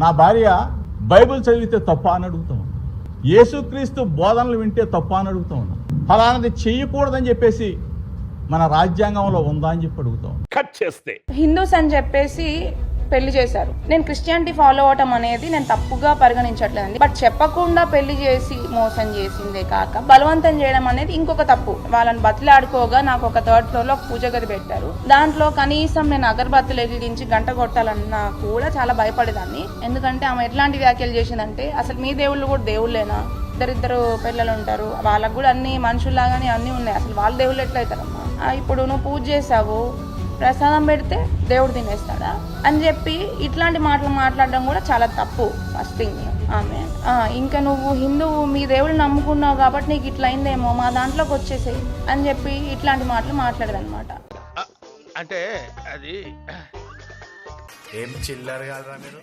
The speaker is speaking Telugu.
నా భార్య బైబిల్ చదివితే తప్ప అని అడుగుతా ఉన్నా, యేసుక్రీస్తు బోధనలు వింటే తప్ప అని అడుగుతా ఉన్నా, ఫలానది చెయ్యకూడదని చెప్పేసి మన రాజ్యాంగంలో ఉందా అని చెప్పి అడుగుతా ఉన్నా. కట్ చేస్తే హిందూస్ అని చెప్పేసి పెళ్లి చేశారు. నేను క్రిస్టియానిటీ ఫాలో అవటం అనేది నేను తప్పుగా పరిగణించట్లేదండి. బట్ చెప్పకుండా పెళ్లి చేసి మోసం చేసిందే కాక బలవంతం చేయడం అనేది ఇంకొక తప్పు. వాళ్ళని బతిలాడుకోగా నాకు ఒక 3rd floor లో పూజ గది పెట్టారు. దాంట్లో కనీసం నేను అగరబత్తులు వెలిగించి గంట కొట్టాలన్నా కూడా చాలా భయపడేదాన్ని. ఎందుకంటే ఆమె ఎట్లాంటి వ్యాఖ్యలు చేసిందంటే, అసలు మీ దేవుళ్ళు కూడా దేవుళ్ళేనా, ఇద్దరు పిల్లలు ఉంటారు, వాళ్ళకు కూడా అన్ని మనుషుల్లాగానే అన్నీ ఉన్నాయి, అసలు వాళ్ళ దేవుళ్ళు ఎట్లయితారమ్మా, ఇప్పుడు నువ్వు పూజ చేసావు ప్రసాదం పెడితే దేవుడు తినేస్తాడా అని చెప్పి ఇట్లాంటి మాటలు మాట్లాడడం కూడా చాలా తప్పు. ఫస్ట్ థింగ్ ఆమె ఇంకా నువ్వు హిందువు మీ దేవుడిని నమ్ముకున్నావు కాబట్టి నీకు ఇట్లా అయిందేమో, మా దాంట్లోకి వచ్చేసేయి అని చెప్పి ఇట్లాంటి మాటలు మాట్లాడదనమాట. అంటే అది ఏం చిల్లర కాదురా మీరు.